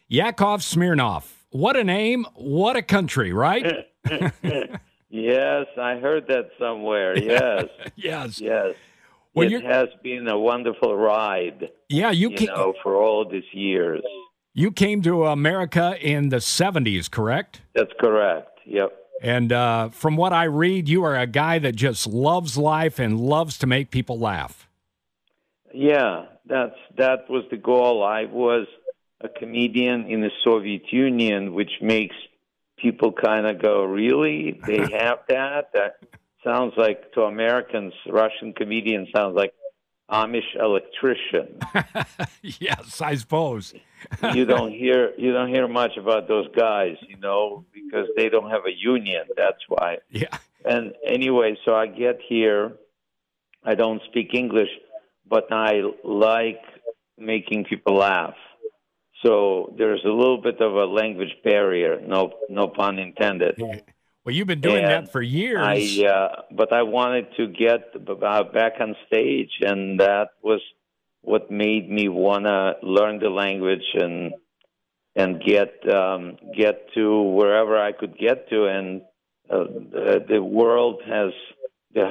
Yakov Smirnoff. What a name, what a country, right? Yes, I heard that somewhere. Yes. Yes. Yes. Well, It has been a wonderful ride, yeah, for all these years. you came to America in the 70s, correct? That's correct. Yep. And from what I read, you are a guy that just loves life and loves to make people laugh. Yeah, that was the goal. I was a comedian in the Soviet Union, which makes people kind of go, really? They have that? That sounds like, to Americans, Russian comedian sounds like Amish electrician. Yes, I suppose. You don't hear much about those guys, because they don't have a union. That's why. Yeah. And anyway, so I get here. I don't speak English, but I like making people laugh. So there's a little bit of a language barrier, no pun intended. Well, you've been doing that for years. But I wanted to get back on stage, and that was what made me want to learn the language and get to wherever I could get to. And the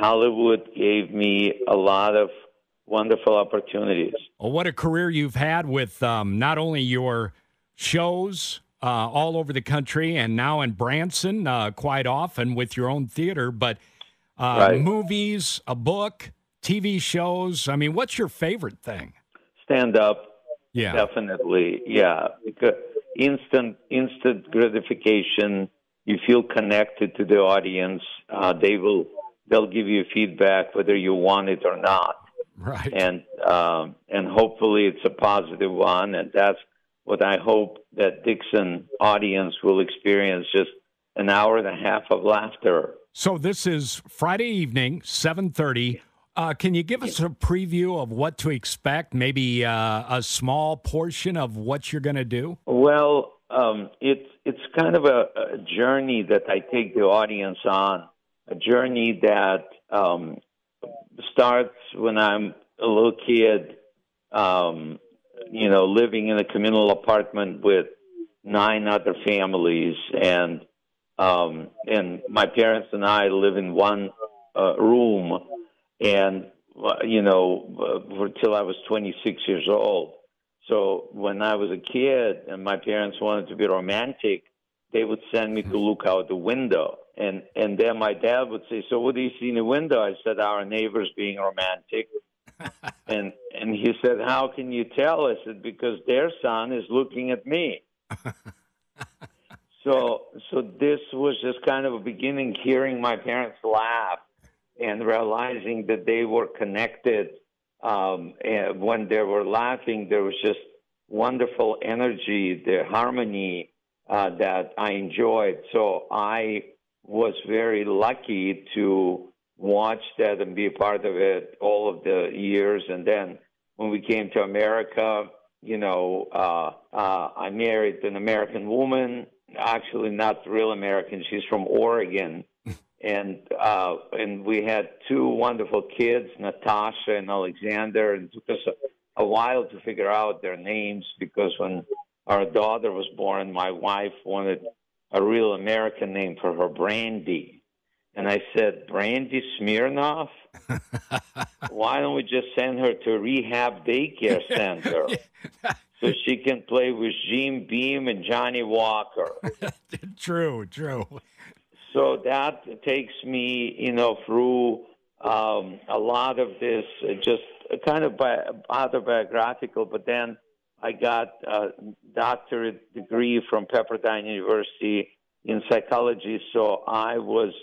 Hollywood gave me a lot of wonderful opportunities. Well, what a career you've had with not only your shows all over the country and now in Branson quite often with your own theater, but Right. movies, a book, TV shows. I mean, what's your favorite thing? Stand up, Yeah. definitely. Yeah, because instant gratification. You feel connected to the audience. They'll give you feedback whether you want it or not. Right. And hopefully it's a positive one, and that's what I hope that Dixon audience will experience, just an hour and a half of laughter. So this is Friday evening, 7:30. Can you give us a preview of what to expect, maybe a small portion of what you're going to do? Well, it's kind of a journey that I take the audience on, a journey that starts when I'm a little kid, living in a communal apartment with 9 other families, and my parents and I live in one room, and until I was 26 years old. So when I was a kid and my parents wanted to be romantic, they would send me to look out the window. And then my dad would say, "So what do you see in the window?" I said, "Our neighbors being romantic." and he said, "How can you tell?" I said, "Because their son is looking at me." So this was just kind of a beginning, hearing my parents laugh and realizing that they were connected. And when they were laughing, there was just wonderful energy, the harmony that I enjoyed. So I was very lucky to watch that and be a part of it all of the years. And then when we came to America, I married an American woman, actually not real American. She's from Oregon. And we had 2 wonderful kids, Natasha and Alexander. And it took us a while to figure out their names, because when our daughter was born, my wife wanted a real American name for her, Brandy. And I said, "Brandy Smirnoff? Why don't we just send her to a rehab daycare center so she can play with Jim Beam and Johnny Walker?" True. So that takes me, through a lot of this, just kind of autobiographical. But then I got a doctorate degree from Pepperdine University in psychology. So I was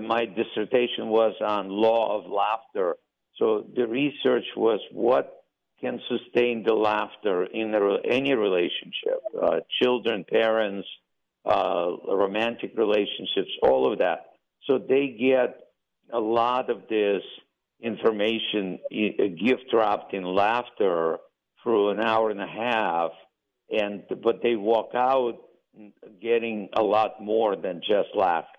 my dissertation was on law of laughter. So the research was what can sustain the laughter in any relationship, children, parents, romantic relationships, all of that. So they get a lot of this information, gift wrapped in laughter, through an hour and a half, but they walk out getting a lot more than just laughing.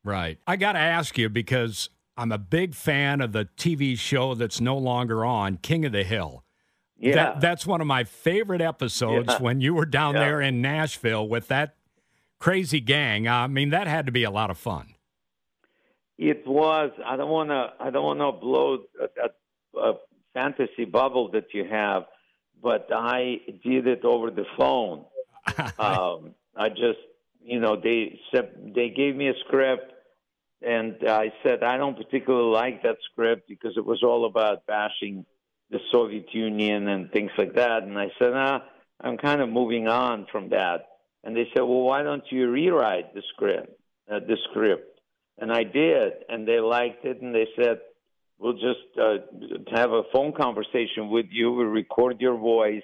Right. I got to ask you, because I'm a big fan of the TV show that's no longer on, King of the Hill. Yeah. That's one of my favorite episodes when you were down there in Nashville with that crazy gang. I mean, that had to be a lot of fun. It was. I don't want to blow that fantasy bubble that you have, but I did it over the phone. I just, they gave me a script, and I said I don't particularly like that script because it was all about bashing the Soviet Union and things like that. And I said, I'm kind of moving on from that. And they said, well, why don't you rewrite the script? And I did, and they liked it, and they said, we'll just have a phone conversation with you. We'll record your voice,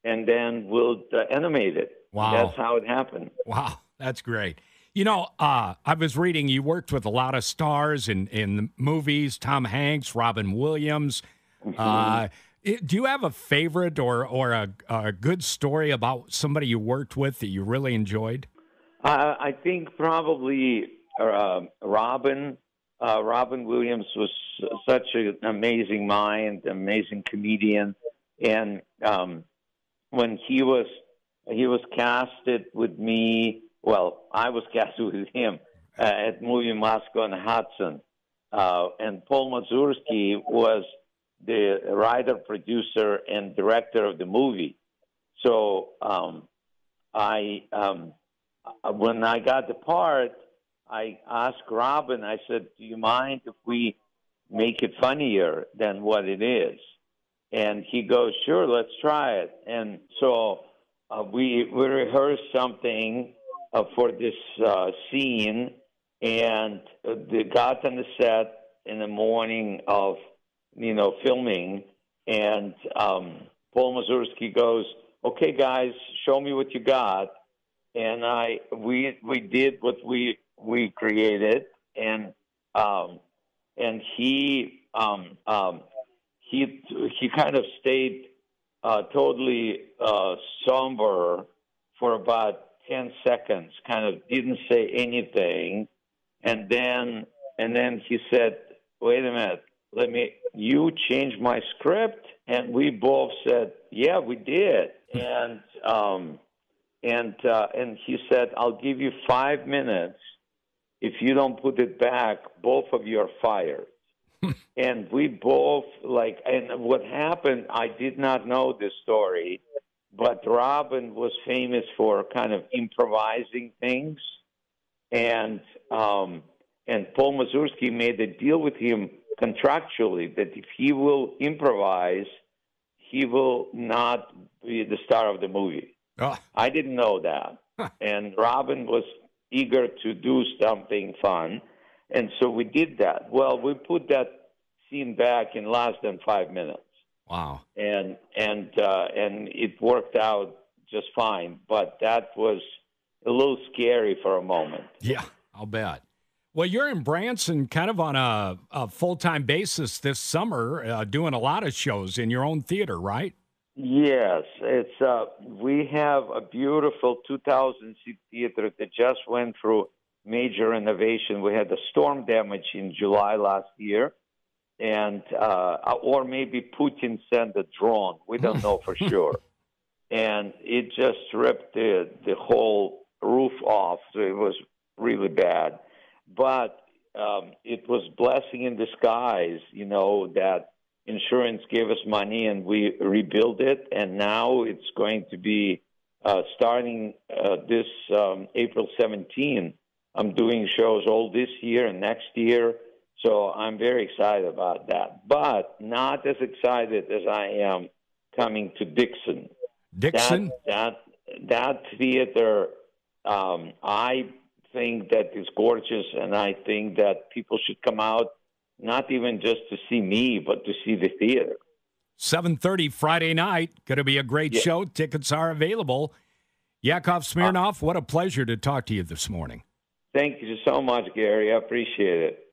and then we'll animate it. Wow. That's how it happened. Wow, that's great. I was reading you worked with a lot of stars in the movies, Tom Hanks, Robin Williams. Do you have a favorite or a good story about somebody you worked with that you really enjoyed? I think probably Robin. Robin Williams was such an amazing mind, amazing comedian, and when he was casted with me. Well, I was casted with him at movie Moscow on Hudson, and Paul Mazursky was the writer, producer, and director of the movie. So when I got the part, I asked Robin, I said, do you mind if we make it funnier than what it is? And he goes, sure, let's try it. And so we rehearsed something for this scene, and they got on the set in the morning of, filming, and Paul Mazursky goes, okay, guys, show me what you got. And we did what we created, and he kind of stayed totally somber for about 10 seconds, kind of didn't say anything, and then he said, wait a minute, you change my script? And we both said, yeah, we did. And he said, I'll give you 5 minutes. If you don't put it back, both of you are fired. And we both and what happened, I did not know this story, but Robin was famous for kind of improvising things. And Paul Mazursky made a deal with him contractually that if he will improvise, he will not be the star of the movie. Oh. I didn't know that. And Robin was eager to do something fun. And so we did that. Well, we put that scene back in less than 5 minutes. Wow. And it worked out just fine. But that was a little scary for a moment. Yeah, I'll bet. Well, you're in Branson kind of on a full-time basis this summer, doing a lot of shows in your own theater, right? Yes. It's we have a beautiful 2,000-seat theater that just went through major renovation. We had the storm damage in July last year, and or maybe Putin sent a drone. We don't know for sure. And it just ripped the whole roof off, so it was really bad. But it was blessing in disguise, that insurance gave us money and we rebuilt it. And now it's going to be starting this April 17. I'm doing shows all this year and next year. So I'm very excited about that. But not as excited as I am coming to Dixon. Dixon? That theater, I think that is gorgeous, and I think that people should come out, not even just to see me, but to see the theater. 7:30 Friday night. Going to be a great show. Tickets are available. Yakov Smirnoff, what a pleasure to talk to you this morning. Thank you so much, Gary. I appreciate it.